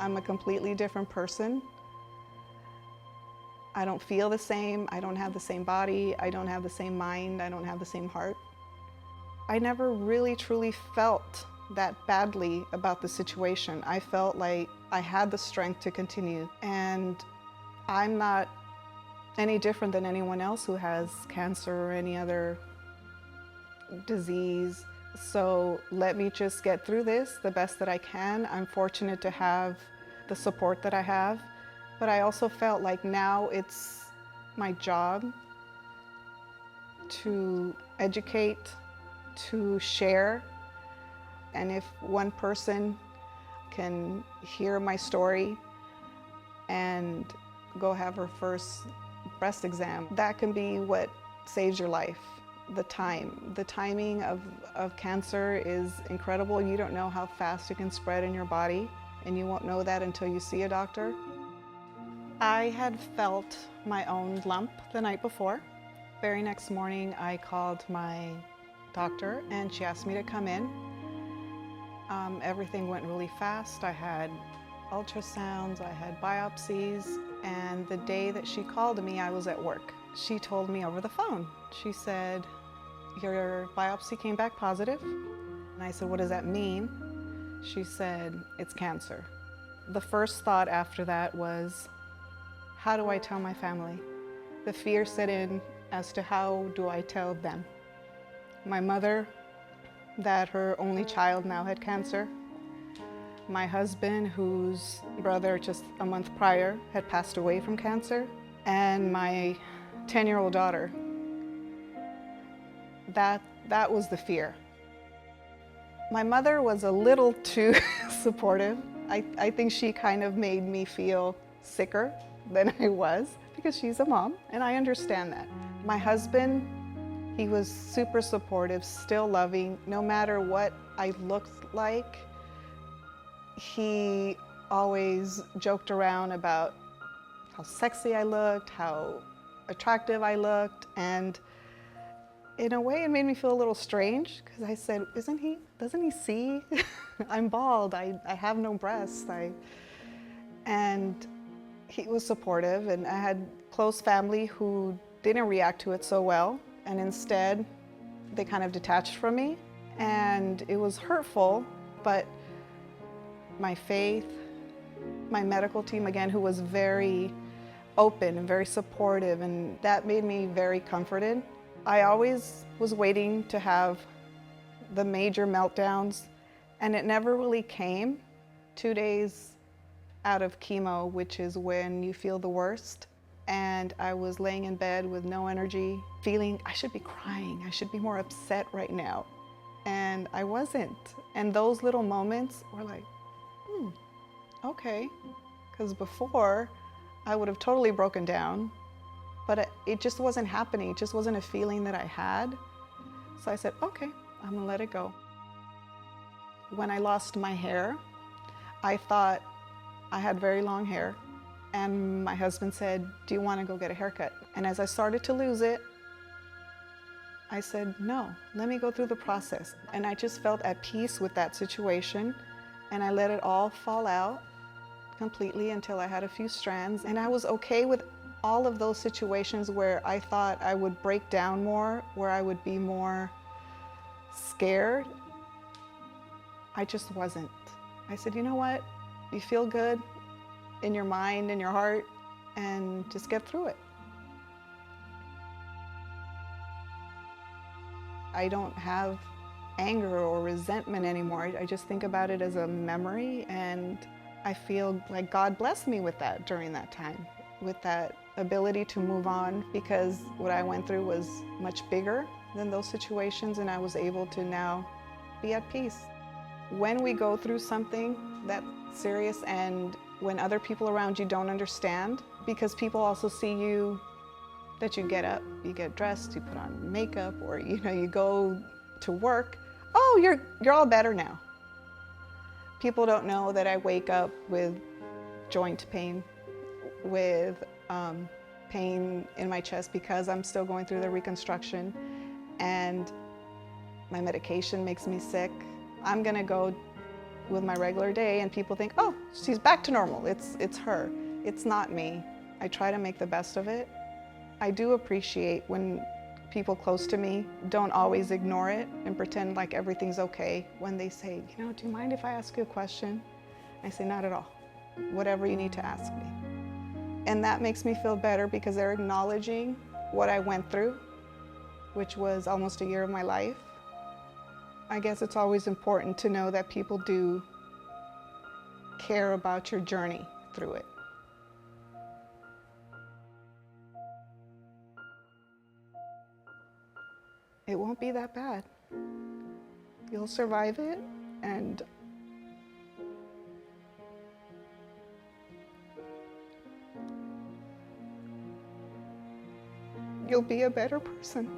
I'm a completely different person. I don't feel the same, I don't have the same body, I don't have the same mind, I don't have the same heart. I never really truly felt that badly about the situation. I felt like I had the strength to continue, and I'm not any different than anyone else who has cancer or any other disease. So let me just get through this the best that I can. I'm fortunate to have the support that I have, but I also felt like now it's my job to educate, to share, and if one person can hear my story and go have her first breast exam, that can be what saves your life. The timing of cancer is incredible. You don't know how fast it can spread in your body, and you won't know that until you see a doctor. I had felt my own lump the night before. Very next morning, I called my doctor and she asked me to come in. Everything went really fast. I had ultrasounds, I had biopsies, and the day that she called me, I was at work. She told me over the phone. She said, "Your biopsy came back positive." And I said, "What does that mean?" She said, "It's cancer." The first thought after that was, how do I tell my family? The fear set in as to how do I tell them. My mother, that her only child now had cancer. My husband, whose brother just a month prior had passed away from cancer. And my 10-year-old daughter. That was the fear. My mother was a little too supportive. I think she kind of made me feel sicker than I was because she's a mom, and I understand that. My husband, he was super supportive, still loving, no matter what I looked like. He always joked around about how sexy I looked, how attractive I looked, and in a way it made me feel a little strange because I said, doesn't he see? I'm bald, I have no breasts. And he was supportive, and I had close family who didn't react to it so well, and instead they kind of detached from me, and it was hurtful. But my faith, my medical team again, who was very open and very supportive, and that made me very comforted. I always was waiting to have the major meltdowns, and it never really came. 2 days out of chemo, which is when you feel the worst, and I was laying in bed with no energy, feeling I should be crying, I should be more upset right now, and I wasn't. And those little moments were like, okay, because before I would have totally broken down, but it just wasn't happening. It just wasn't a feeling that I had. So I said, okay, I'm gonna let it go. When I lost my hair, I thought I had very long hair, and my husband said, "Do you want to go get a haircut?" And as I started to lose it, I said, no, let me go through the process. And I just felt at peace with that situation, and I let it all fall out completely until I had a few strands. And I was okay with all of those situations where I thought I would break down more, where I would be more scared. I just wasn't. I said, you know what? You feel good in your mind, in your heart, and just get through it. I don't have anger or resentment anymore. I just think about it as a memory, and I feel like God blessed me with that during that time, with that ability to move on, because what I went through was much bigger than those situations, and I was able to now be at peace. When we go through something that serious, and when other people around you don't understand, because people also see you, that you get up, you get dressed, you put on makeup, or you go to work, oh, you're all better now. People don't know that I wake up with joint pain, with pain in my chest because I'm still going through the reconstruction, and my medication makes me sick. I'm gonna go with my regular day and people think, oh, she's back to normal. It's her. It's not me. I try to make the best of it. I do appreciate when people close to me don't always ignore it and pretend like everything's okay when they say, you know, do you mind if I ask you a question? I say, not at all. Whatever you need to ask me. And that makes me feel better because they're acknowledging what I went through, which was almost a year of my life. I guess it's always important to know that people do care about your journey through it. It won't be that bad. You'll survive it, and you'll be a better person.